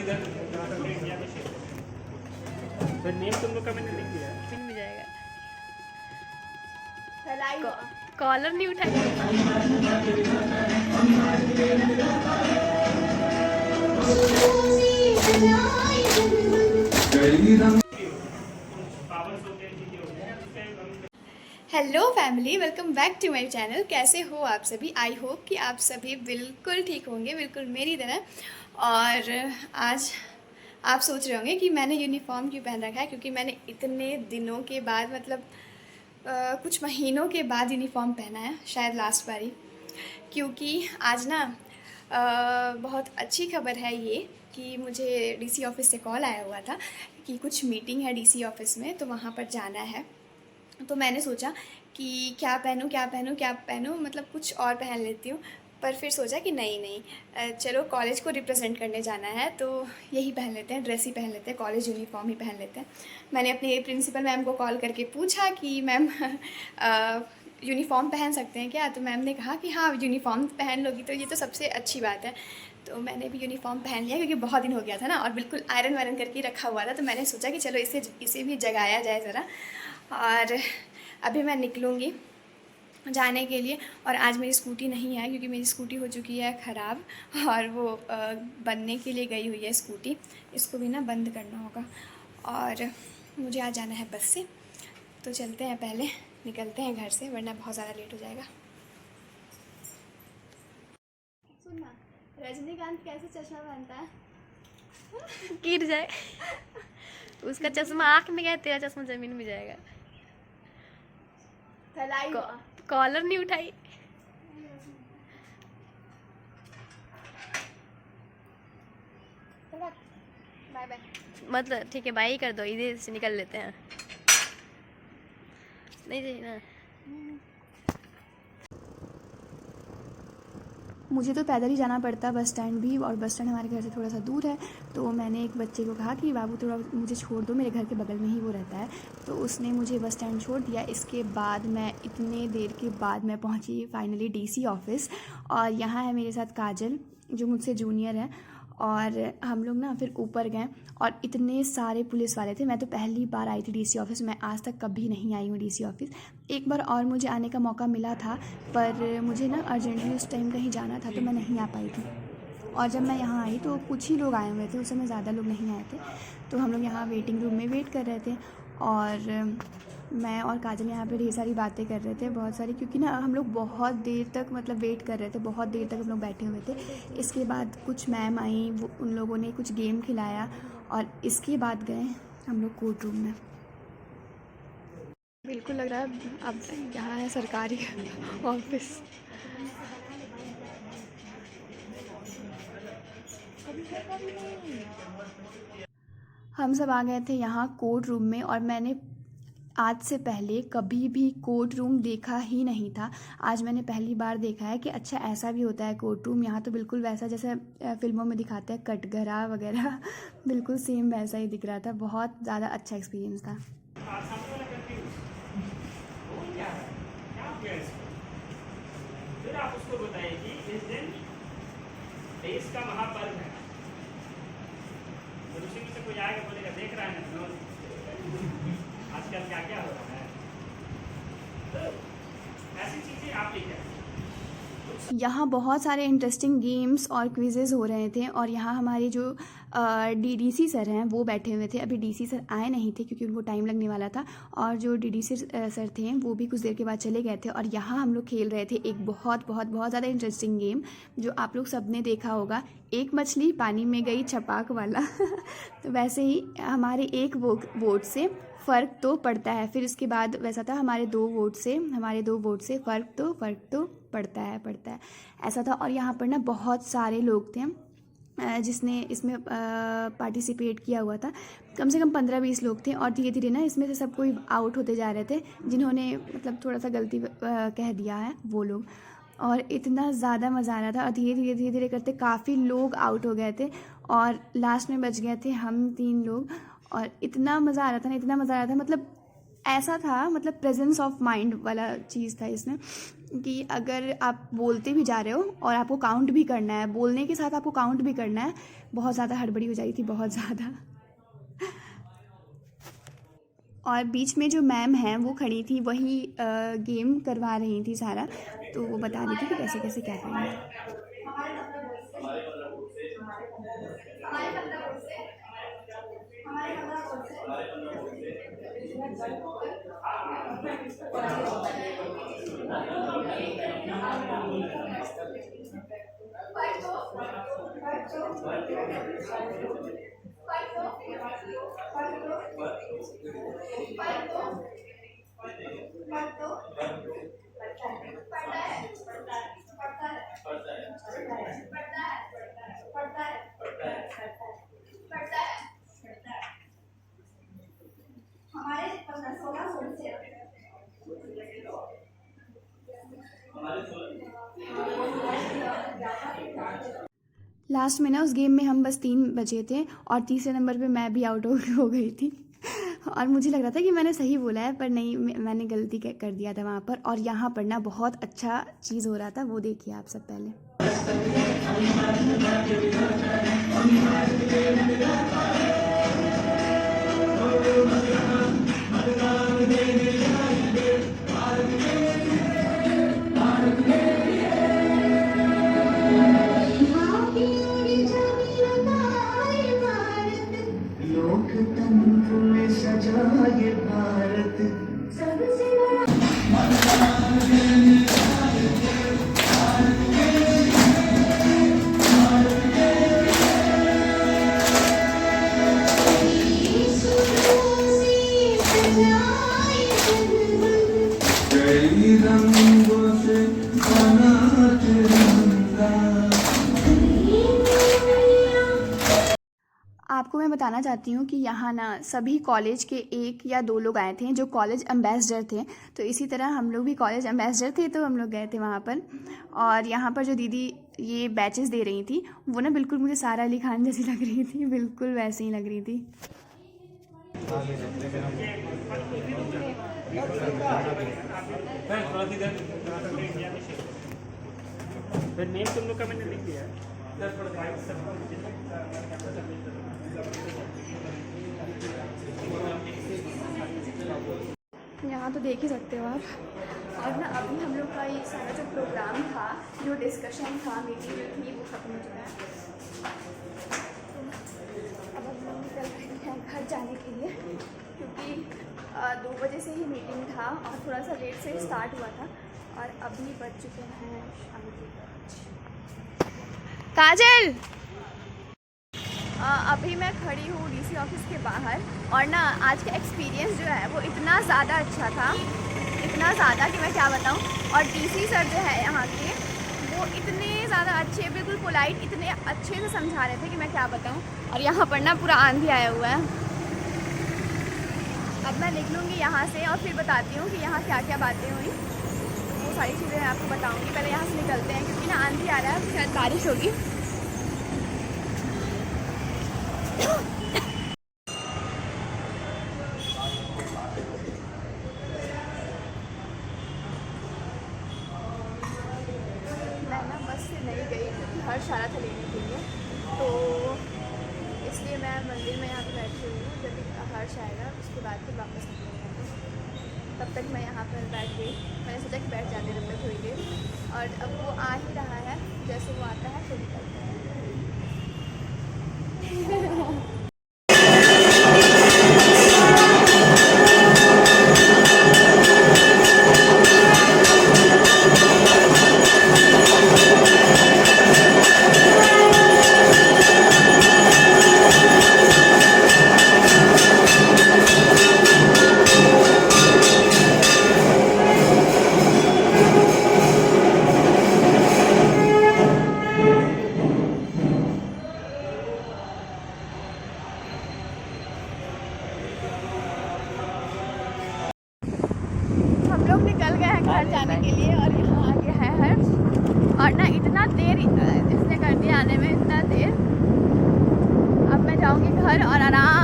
तो नेम तुम लोग का मैंने लिख दिया। पिन में जाएगा। कॉलर नहीं उठाई। Hello family, welcome back to my channel. कैसे हो आप सभी? आई होप कि आप सभी बिल्कुल ठीक होंगे, बिल्कुल मेरी तरह। और आज आप सोच रहे होंगे कि मैंने यूनिफॉर्म क्यों पहन रखा है, क्योंकि मैंने इतने दिनों के बाद मतलब कुछ महीनों के बाद यूनिफॉर्म पहना है, शायद लास्ट बारी। क्योंकि आज ना बहुत अच्छी खबर है ये कि मुझे डीसी ऑफिस से कॉल आया हुआ था कि कुछ मीटिंग है डीसी ऑफिस में, तो वहाँ पर जाना है। तो मैंने सोचा कि क्या पहनूं, मतलब कुछ और पहन लेती हूँ। पर फिर सोचा कि नहीं, चलो कॉलेज को रिप्रेजेंट करने जाना है तो यही पहन लेते हैं, ड्रेस ही पहन लेते हैं, कॉलेज यूनिफॉर्म ही पहन लेते हैं। मैंने अपनी प्रिंसिपल मैम को कॉल करके पूछा कि मैम यूनिफॉर्म पहन सकते हैं क्या? तो मैम ने कहा कि हाँ, यूनिफॉर्म पहन लोगी तो ये तो सबसे अच्छी बात है। तो मैंने भी यूनिफॉर्म पहन लिया, क्योंकि बहुत दिन हो गया था ना, और बिल्कुल आयरन वायरन करके रखा हुआ था। तो मैंने सोचा कि चलो इसे भी जगाया जाए ज़रा। और अभी मैं निकलूँगी जाने के लिए। और आज मेरी स्कूटी नहीं है, क्योंकि मेरी स्कूटी हो चुकी है ख़राब, और वो बनने के लिए गई हुई है स्कूटी। इसको भी ना बंद करना होगा। और मुझे आज जाना है बस से, तो चलते हैं, पहले निकलते हैं घर से, वरना बहुत ज़्यादा लेट हो जाएगा। सुनना, रजनीकांत कैसे चश्मा पहनता है? गिर जाए। उसका चश्मा आँख में गया, तेरा चश्मा ज़मीन में जाएगा। कॉलर नहीं उठाई। Bye bye. मतलब ठीक है, बाय ही कर दो, इधर से निकल लेते हैं। नहीं चाहिए ना। मुझे तो पैदल ही जाना पड़ता बस स्टैंड भी, और बस स्टैंड हमारे घर से थोड़ा सा दूर है। तो मैंने एक बच्चे को कहा कि बाबू थोड़ा मुझे छोड़ दो, मेरे घर के बगल में ही वो रहता है। तो उसने मुझे बस स्टैंड छोड़ दिया। इसके बाद मैं इतने देर के बाद मैं पहुंची फाइनली डीसी ऑफिस। और यहाँ है मेरे साथ काजल, जो मुझसे जूनियर है। और हम लोग ना फिर ऊपर गए, और इतने सारे पुलिस वाले थे। मैं तो पहली बार आई थी डीसी ऑफिस, मैं आज तक कभी नहीं आई हूँ डीसी ऑफिस। एक बार और मुझे आने का मौका मिला था, पर मुझे ना अर्जेंटली उस टाइम कहीं जाना था, तो मैं नहीं आ पाई थी। और जब मैं यहाँ आई तो कुछ ही लोग आए हुए थे, उस समय ज़्यादा लोग नहीं आए थे। तो हम लोग यहाँ वेटिंग रूम में वेट कर रहे थे, और मैं और काजल यहाँ पे ढेर सारी बातें कर रहे थे, बहुत सारी, क्योंकि ना हम लोग बहुत देर तक मतलब वेट कर रहे थे, बहुत देर तक हम लोग बैठे हुए थे। इसके बाद कुछ मैम आई, वो उन लोगों ने कुछ गेम खिलाया, और इसके बाद गए हम लोग कोर्ट रूम में। बिल्कुल लग रहा है अब यहाँ है सरकारी ऑफिस। हम सब आ गए थे यहाँ कोर्ट रूम में, और मैंने आज से पहले कभी भी कोर्ट रूम देखा ही नहीं था। आज मैंने पहली बार देखा है कि अच्छा ऐसा भी होता है कोर्ट रूम। यहाँ तो बिल्कुल वैसा जैसे फिल्मों में दिखाते हैं, कटघरा वगैरह, बिल्कुल सेम वैसा ही दिख रहा था। बहुत ज़्यादा अच्छा एक्सपीरियंस था। फिर आप उसको बताइए कि इस दिन देश का महापर्व है। तो उसी में से कोई आएगा बोलेगा, देख रहा है ना आजकल क्या क्या हो रहा है। तो ऐसी चीजें आप ही करें। यहाँ बहुत सारे इंटरेस्टिंग गेम्स और क्विजेज़ हो रहे थे। और यहाँ हमारे जो डीडीसी सर हैं वो बैठे हुए थे। अभी डीसी सर आए नहीं थे, क्योंकि उनको टाइम लगने वाला था। और जो डीडीसी सर थे वो भी कुछ देर के बाद चले गए थे। और यहाँ हम लोग खेल रहे थे एक बहुत बहुत बहुत ज़्यादा इंटरेस्टिंग गेम, जो आप लोग सब ने देखा होगा, एक मछली पानी में गई छपाक वाला। तो वैसे ही हमारे एक वोट से फ़र्क तो पड़ता है। फिर इसके बाद वैसा था, हमारे दो वोट से फ़र्क तो पड़ता है ऐसा था। और यहाँ पर ना बहुत सारे लोग थे जिसने इसमें पार्टिसिपेट किया हुआ था। कम से कम 15-20 लोग थे। और धीरे धीरे ना इसमें से सब कोई आउट होते जा रहे थे, जिन्होंने मतलब थोड़ा सा गलती कह दिया है वो लोग। और इतना ज़्यादा मज़ा आ रहा था, और धीरे धीरे करते काफ़ी लोग आउट हो गए थे, और लास्ट में बच गए थे हम 3 लोग। और इतना मज़ा आ रहा था, मतलब ऐसा था, मतलब प्रेजेंस ऑफ माइंड वाला चीज़ था इसमें। कि अगर आप बोलते भी जा रहे हो और आपको काउंट भी करना है, बोलने के साथ आपको काउंट भी करना है, बहुत ज़्यादा हड़बड़ी हो जाई थी, बहुत ज़्यादा। और बीच में जो मैम हैं वो खड़ी थी, वही गेम करवा रही थी सारा, तो वो बता रही थी कि कैसे कैसे क्या करना है। लास्ट में ना उस गेम में हम बस 3 बचे थे और तीसरे नंबर पे मैं भी आउट हो गई थी। और मुझे लग रहा था कि मैंने सही बोला है, पर नहीं, मैंने गलती कर दिया था वहाँ पर। और यहाँ पर ना बहुत अच्छा चीज़ हो रहा था, वो देखिए आप सब पहले। लोकतंत्र में सजा ये भारत सबसे कई रंगों से बना तिरंगा। आपको मैं बताना चाहती हूँ कि यहाँ ना सभी कॉलेज के 1 या 2 लोग आए थे जो कॉलेज एम्बेसडर थे। तो इसी तरह हम लोग भी कॉलेज एम्बेसडर थे, तो हम लोग गए थे वहाँ पर। और यहाँ पर जो दीदी ये बैचेस दे रही थी, वो ना बिल्कुल मुझे सारा अली खान जैसी लग रही थी, बिल्कुल वैसे ही लग रही थी। फिर नेम तुम लोग का मैंने लिख दिया है। यहाँ तो देख ही सकते हो आप। और ना अभी हम लोग का ये सारा जो प्रोग्राम था, जो डिस्कशन था, मीटिंग जो थी, वो ख़त्म हो चुका है। अब हम लोग निकल रहे हैं घर जाने के लिए, क्योंकि 2 बजे से ही मीटिंग था और थोड़ा सा लेट से स्टार्ट हुआ था। और अभी बज चुके हैं शाम के 5। काजल, अभी मैं खड़ी हूँ डीसी ऑफिस के बाहर। और ना आज का एक्सपीरियंस जो है वो इतना ज़्यादा अच्छा था, इतना ज़्यादा कि मैं क्या बताऊँ। और डीसी सर जो है यहाँ के, वो इतने ज़्यादा अच्छे, बिल्कुल पोलाइट, इतने अच्छे से समझा रहे थे कि मैं क्या बताऊँ। और यहाँ पर ना पूरा आंधी आया हुआ है। अब मैं निकलूँगी यहाँ से और फिर बताती हूँ कि यहाँ क्या क्या बातें हुई, वो सारी चीज़ें मैं आपको बताऊँगी। पहले यहाँ से निकलते हैं, क्योंकि ना आंधी आ रहा है, शायद बारिश होगी। मैं ना बस से नहीं गई, क्योंकि हर्ष आ रहा था लेने के लिए, तो इसलिए मैं मंदिर में यहाँ पे बैठी हुई हूँ। जब हर्ष आएगा उसके बाद फिर वापस निकलेंगे। तब तक मैं यहाँ पर बैठ गई। मैंने सोचा कि बैठ जाते तब तक थोड़ी देर। और अब वो आ ही रहा है, जैसे वो आता है तो निकलते हैं। हम लोग निकल गए हैं घर जाने के लिए। और यहाँ आ गया है हर्ष। और ना इतना देर इसने कर दिया आने में, इतना देर। अब मैं जाऊँगी घर और आराम